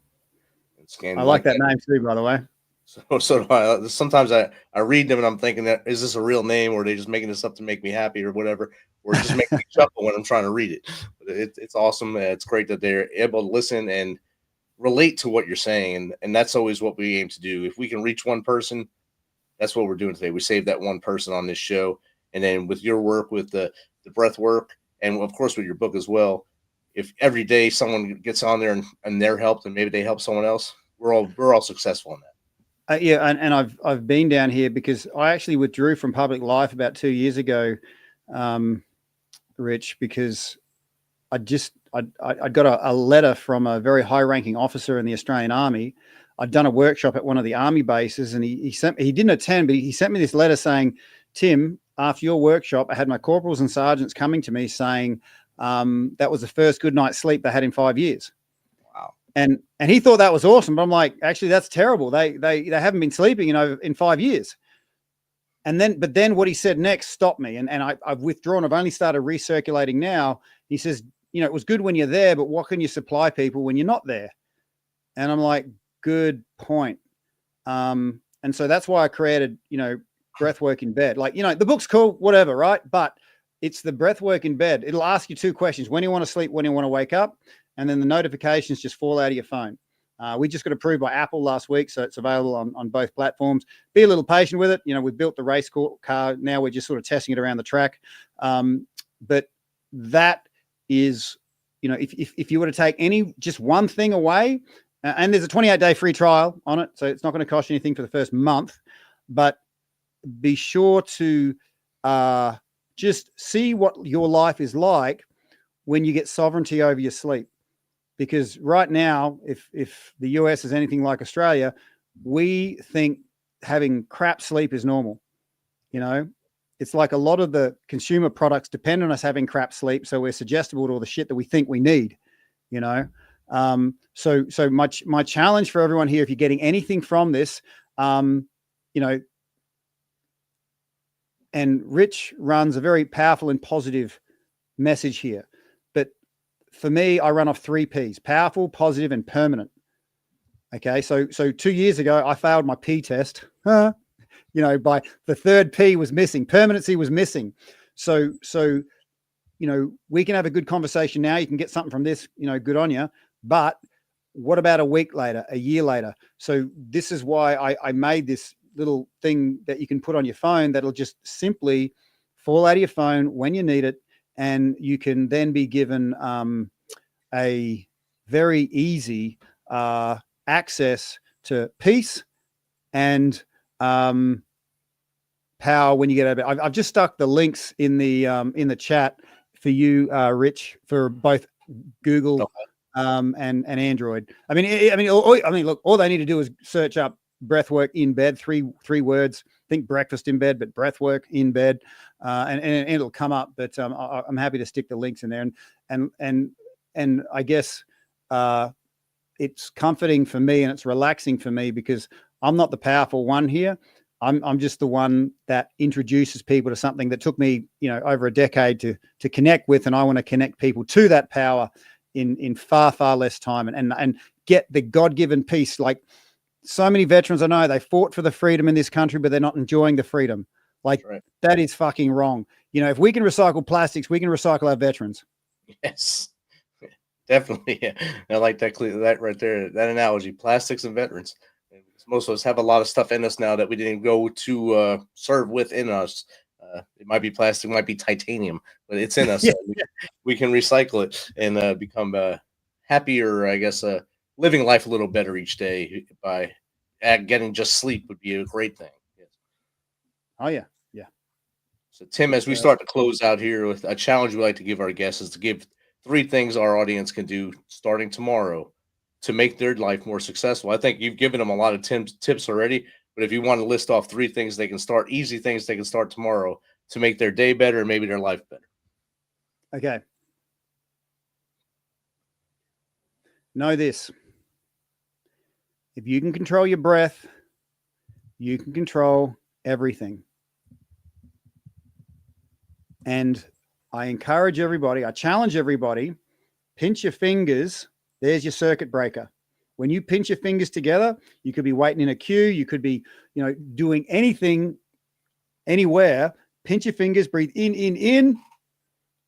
I like that name too, by the way. So do I. Sometimes I read them and I'm thinking that is this a real name or are they just making this up to make me happy or whatever, or just make me chuckle when I'm trying to read it. But it's awesome. It's great that they're able to listen and relate to what you're saying, and that's always what we aim to do. If we can reach one person, that's what we're doing today. We saved that one person on this show, and then with your work with the breath work, and of course with your book as well. If every day someone gets on there and they're helped, and maybe they help someone else, we're all successful in that. Yeah, and I've been down here because I actually withdrew from public life about 2 years ago, Rich, because I got a letter from a very high-ranking officer in the Australian Army. I'd done a workshop at one of the Army bases, and he didn't attend, but he sent me this letter saying, Tim, after your workshop, I had my corporals and sergeants coming to me saying that was the first good night's sleep they had in 5 years. And he thought that was awesome, but I'm like, actually, that's terrible. They haven't been sleeping in 5 years. But then what he said next stopped me, and I've withdrawn. I've only started recirculating now. He says, it was good when you're there, but what can you supply people when you're not there? And I'm like, good point. And so that's why I created, breathwork in bed. Like, the book's cool, whatever, right? But it's the breathwork in bed. It'll ask you two questions: when you want to sleep, when you want to wake up. And then the notifications just fall out of your phone. We just got approved by Apple last week, so it's available on both platforms. Be a little patient with it. We've built the race car. Now we're just sort of testing it around the track. But that is, if you were to take just one thing away, and there's a 28-day free trial on it, so it's not going to cost you anything for the first month, but be sure to just see what your life is like when you get sovereignty over your sleep. Because right now, if the US is anything like Australia, we think having crap sleep is normal. It's like a lot of the consumer products depend on us having crap sleep, so we're suggestible to all the shit that we think we need. So my challenge for everyone here, if you're getting anything from this, and Rich runs a very powerful and positive message here. For me, I run off 3 Ps: powerful, positive, and permanent. Okay. So 2 years ago, I failed my P test, by the 3rd P was missing. Permanency was missing. So, we can have a good conversation now. You can get something from this, good on you. But what about a week later, a year later? So this is why I made this little thing that you can put on your phone that'll just simply fall out of your phone when you need it. And you can then be given a very easy access to peace and power when you get out of bed. I've just stuck the links in the chat for you, Rich, for both Google and Android. I mean, look, all they need to do is search up breathwork in bed, three words. Think breakfast in bed, but breathwork in bed, and it'll come up. But I'm happy to stick the links in there, and I guess it's comforting for me and it's relaxing for me because I'm not the powerful one here. I'm just the one that introduces people to something that took me, over a decade to connect with, and I want to connect people to that power in far less time and get the God-given peace. Like, so many veterans I know, they fought for the freedom in this country, but they're not enjoying the freedom. Like, right. That is fucking wrong. If we can recycle plastics, we can recycle our veterans. Yes, definitely. Yeah. I like that right there. That analogy, plastics and veterans. Most of us have a lot of stuff in us now that we didn't go to serve within us. It might be plastic, might be titanium, but it's in us. Yeah. We can recycle it and become happier, I guess, living life a little better each day by getting just sleep would be a great thing. Yes. Oh, yeah. So, Tim, as we start to close out here, with a challenge we like to give our guests is to give 3 things our audience can do starting tomorrow to make their life more successful. I think you've given them a lot of tips already, but if you want to list off 3 things they can start, easy things they can start tomorrow to make their day better and maybe their life better. Okay. Know this. If you can control your breath, you can control everything. And I encourage everybody, I challenge everybody, pinch your fingers There's your circuit breaker. When you pinch your fingers together, you could be waiting in a queue. You could be, doing anything, anywhere. Pinch your fingers, breathe in,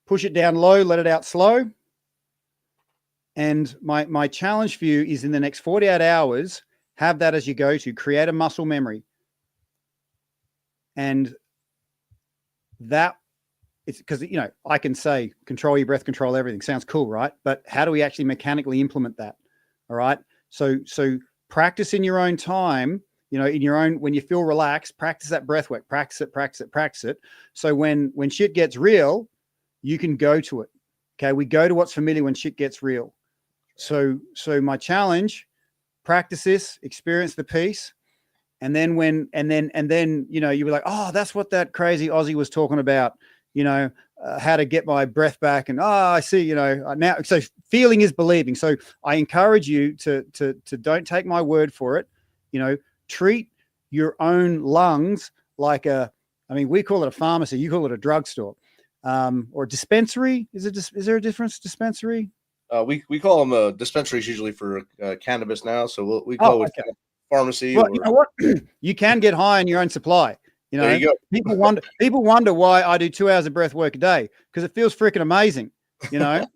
push it down low, let it out slow. And my challenge for you is in the next 48 hours, have that as your go-to, create a muscle memory. And that it's because, I can say, control your breath, control everything. Sounds cool, right? But how do we actually mechanically implement that? All right. So practice in your own time, in your own, when you feel relaxed, practice that breath work, practice it. So when shit gets real, you can go to it. Okay. We go to what's familiar when shit gets real. So my challenge, practice this, experience the peace. And then you'll be like, oh, that's what that crazy Aussie was talking about, how to get my breath back. And, I see, now, so feeling is believing. So I encourage you to don't take my word for it. Treat your own lungs like we call it a pharmacy. You call it a drugstore, or a dispensary. Is there a difference? Dispensary? We call them dispensaries usually for cannabis now. So we call it pharmacy. Well, you know what? You can get high on your own supply. There you go. People wonder why I do 2 hours of breath work a day, because it feels freaking amazing. But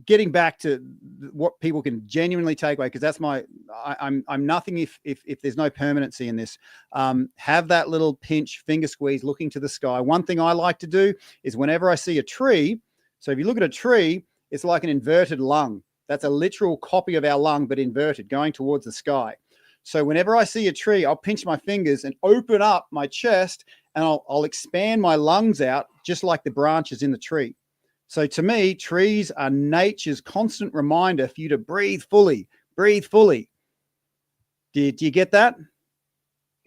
getting back to what people can genuinely take away, because that's I'm nothing if there's no permanency in this. Have that little pinch, finger squeeze, looking to the sky. One thing I like to do is whenever I see a tree. So if you look at a tree, it's like an inverted lung. That's a literal copy of our lung, but inverted, going towards the sky. So whenever I see a tree, I'll pinch my fingers and open up my chest, and I'll expand my lungs out just like the branches in the tree. So to me, trees are nature's constant reminder for you to breathe fully, breathe fully. Do you get that?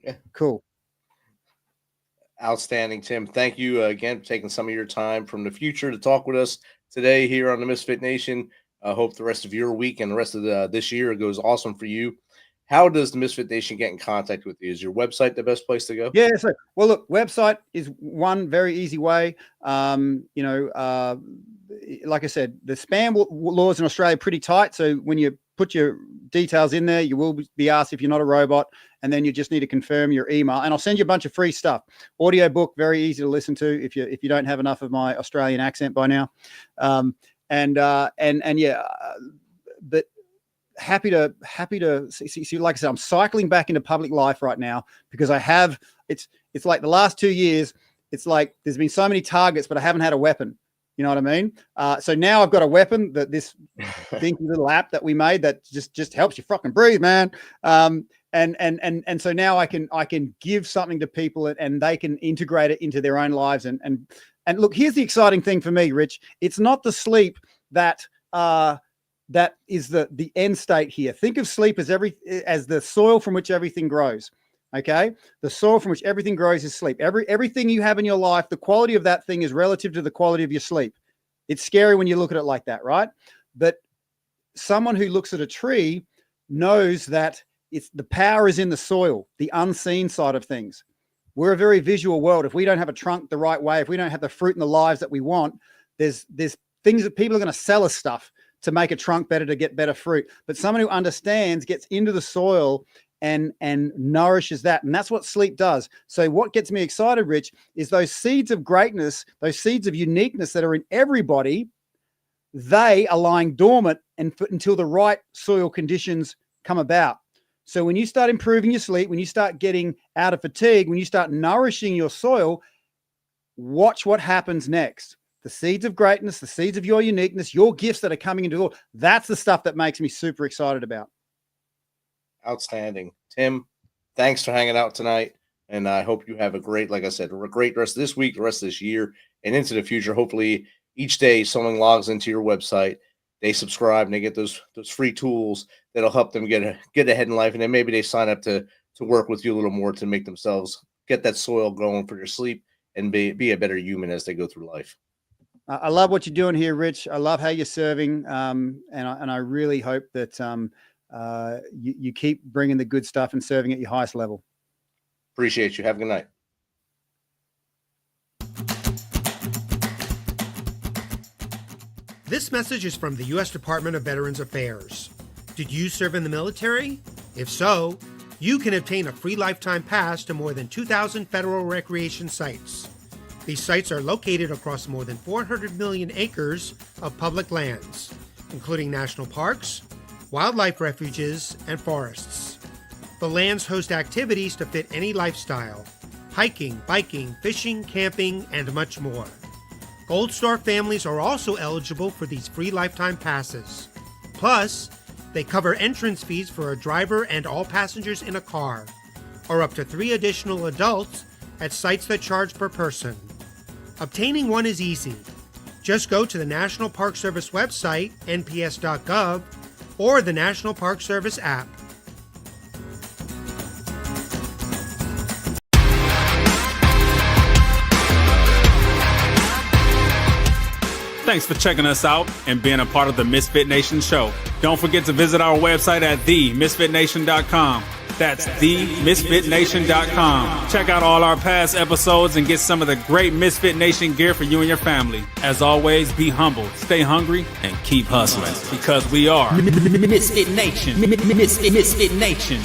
Yeah. Cool. Outstanding, Tim. Thank you again for taking some of your time from the future to talk with us today here on the Misfit Nation. I hope the rest of your week and the rest of this year goes awesome for you. How does the Misfit Nation get in contact with you? Is your website the best place to go? Yeah. So, well, look, website is one very easy way. Like I said, the spam laws in Australia are pretty tight. So when you put your details in there, you will be asked if you're not a robot, and then you just need to confirm your email. And I'll send you a bunch of free stuff. Audio book, very easy to listen to if you don't have enough of my Australian accent by now. But happy to see, like I said, I'm cycling back into public life right now because it's like the last 2 years, it's like there's been so many targets, but I haven't had a weapon. You know what I mean? So now I've got a weapon, that this dinky little app that we made that just helps you fucking breathe, man. And so now I can give something to people, and they can integrate it into their own lives. And look, here's the exciting thing for me, Rich. It's not the sleep that is the end state here. Think of sleep as the soil from which everything grows. Okay. The soil from which everything grows is sleep. Everything you have in your life, the quality of that thing is relative to the quality of your sleep. It's scary when you look at it like that, right? But someone who looks at a tree knows that the power is in the soil, the unseen side of things. We're a very visual world. If we don't have a trunk the right way, if we don't have the fruit and the lives that we want, there's things that people are going to sell us stuff to make a trunk better, to get better fruit. But someone who understands gets into the soil and nourishes that. And that's what sleep does. So what gets me excited, Rich, is those seeds of greatness, those seeds of uniqueness that are in everybody, they are lying dormant until the right soil conditions come about. So when you start improving your sleep, when you start getting out of fatigue, when you start nourishing your soil, watch what happens next. The seeds of greatness, the seeds of your uniqueness, your gifts that are coming into the world. That's the stuff that makes me super excited about. Outstanding. Tim, thanks for hanging out tonight. And I hope you have a great, like I said, a great rest of this week, the rest of this year, and into the future. Hopefully each day someone logs into your website, they subscribe, and they get those free tools that'll help them get ahead in life. And then maybe they sign up to work with you a little more to make themselves get that soil going for their sleep and be a better human as they go through life. I love what you're doing here, Rich. I love how you're serving. And I really hope that you keep bringing the good stuff and serving at your highest level. Appreciate you. Have a good night. This message is from the U.S. Department of Veterans Affairs. Did you serve in the military? If so, you can obtain a free lifetime pass to more than 2,000 federal recreation sites. These sites are located across more than 400 million acres of public lands, including national parks, wildlife refuges, and forests. The lands host activities to fit any lifestyle: hiking, biking, fishing, camping, and much more. Gold Star families are also eligible for these free lifetime passes. Plus, they cover entrance fees for a driver and all passengers in a car, or up to 3 additional adults at sites that charge per person. Obtaining one is easy. Just go to the National Park Service website, nps.gov, or the National Park Service app. Thanks for checking us out and being a part of the Misfit Nation show. Don't forget to visit our website at themisfitnation.com. That's themisfitnation.com. Check out all our past episodes and get some of the great Misfit Nation gear for you and your family. As always, be humble, stay hungry, and keep hustling, because we are Misfit Nation. Misfit Nation.